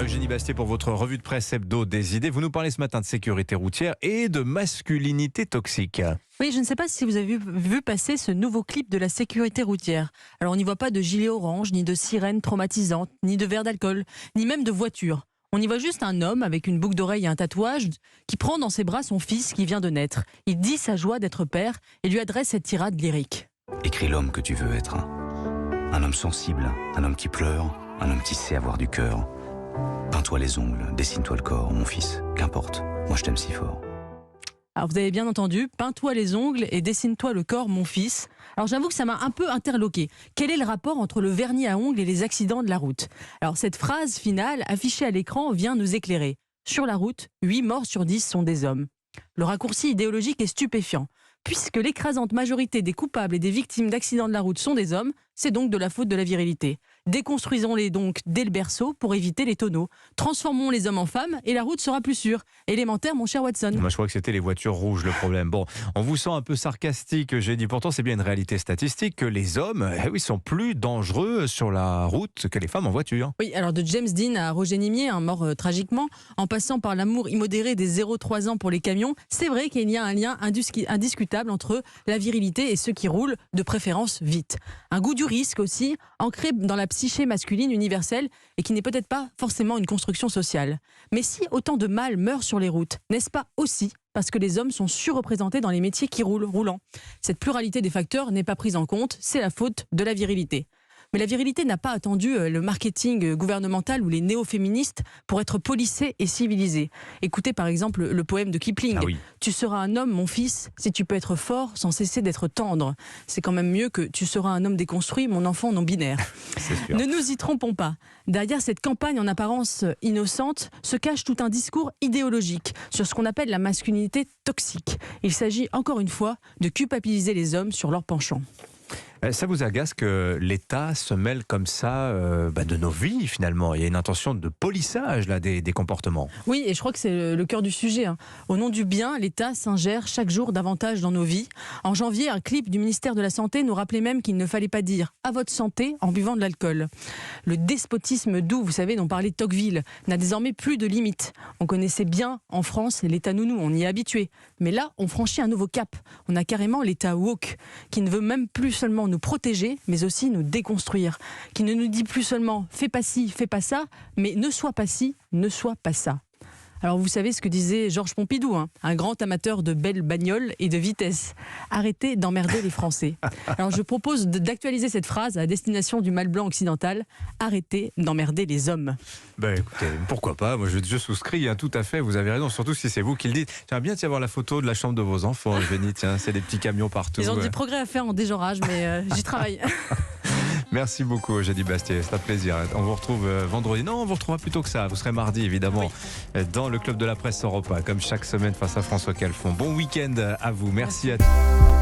Eugénie Bastier pour votre revue de presse hebdo des idées. Vous nous parlez ce matin de sécurité routière et de masculinité toxique. Oui, je ne sais pas si vous avez vu passer ce nouveau clip de la sécurité routière. Alors on n'y voit pas de gilet orange, ni de sirène traumatisante, ni de verre d'alcool, ni même de voiture. On y voit juste un homme avec une boucle d'oreille et un tatouage qui prend dans ses bras son fils qui vient de naître. Il dit sa joie d'être père et lui adresse cette tirade lyrique. Écris l'homme que tu veux être. Un homme sensible, un homme qui pleure, un homme qui sait avoir du cœur. Peins-toi les ongles, dessine-toi le corps, mon fils. Qu'importe, moi je t'aime si fort. Alors vous avez bien entendu, peins-toi les ongles et dessine-toi le corps, mon fils. Alors j'avoue que ça m'a un peu interloqué. Quel est le rapport entre le vernis à ongles et les accidents de la route? Alors cette phrase finale affichée à l'écran vient nous éclairer. Sur la route, 8 morts sur 10 sont des hommes. Le raccourci idéologique est stupéfiant. Puisque l'écrasante majorité des coupables et des victimes d'accidents de la route sont des hommes, c'est donc de la faute de la virilité. Déconstruisons-les donc dès le berceau pour éviter les tonneaux. Transformons les hommes en femmes et la route sera plus sûre. Élémentaire, mon cher Watson. Moi, je crois que c'était les voitures rouges le problème. Bon, on vous sent un peu sarcastique, j'ai dit. Pourtant, c'est bien une réalité statistique que les hommes sont plus dangereux sur la route que les femmes en voiture. Oui, alors de James Dean à Roger Nimier, mort tragiquement, en passant par l'amour immodéré des 0-3 ans pour les camions, c'est vrai qu'il y a un lien indiscutable entre la virilité et ceux qui roulent, de préférence vite. Un goût du risque aussi, ancré dans la psyché masculine universelle et qui n'est peut-être pas forcément une construction sociale. Mais si autant de mâles meurent sur les routes, n'est-ce pas aussi parce que les hommes sont surreprésentés dans les métiers qui roulent? Cette pluralité des facteurs n'est pas prise en compte, c'est la faute de la virilité. Mais la virilité n'a pas attendu le marketing gouvernemental ou les néo-féministes pour être policée et civilisée. Écoutez par exemple le poème de Kipling. Ah oui. Tu seras un homme, mon fils, si tu peux être fort sans cesser d'être tendre. C'est quand même mieux que tu seras un homme déconstruit, mon enfant non binaire. C'est sûr. Ne nous y trompons pas. Derrière cette campagne en apparence innocente se cache tout un discours idéologique sur ce qu'on appelle la masculinité toxique. Il s'agit encore une fois de culpabiliser les hommes sur leur penchant. Ça vous agace que l'État se mêle comme ça de nos vies finalement? Il y a une intention de polissage là, des comportements. Oui, et je crois que c'est le cœur du sujet. Au nom du bien, l'État s'ingère chaque jour davantage dans nos vies. En janvier, un clip du ministère de la Santé nous rappelait même qu'il ne fallait pas dire « à votre santé » en buvant de l'alcool. Le despotisme doux, vous savez, dont parlait Tocqueville, n'a désormais plus de limites. On connaissait bien en France l'État nounou, on y est habitué. Mais là, on franchit un nouveau cap. On a carrément l'État woke, qui ne veut même plus seulement nous protéger, mais aussi nous déconstruire. Qui ne nous dit plus seulement « fais pas ci, fais pas ça », mais « ne sois pas ci, ne sois pas ça ». Alors vous savez ce que disait Georges Pompidou, un grand amateur de belles bagnoles et de vitesse. Arrêtez d'emmerder les Français. Alors je propose d'actualiser cette phrase à destination du mâle blanc occidental. Arrêtez d'emmerder les hommes. Écoutez, pourquoi pas? Moi je souscris, tout à fait, vous avez raison, surtout si c'est vous qui le dites. J'aimerais bien avoir la photo de la chambre de vos enfants, Eugénie, tiens, c'est des petits camions partout. Ils ont du progrès à faire en dégenrage, mais j'y travaille. Merci beaucoup, Eugénie Bastier, c'est un plaisir. On vous retrouve vendredi. Non, on vous retrouvera plus tôt que ça. Vous serez mardi, évidemment, dans le Club de la Presse Europe 1, comme chaque semaine face à François Calfon. Bon week-end à vous. Merci à tous.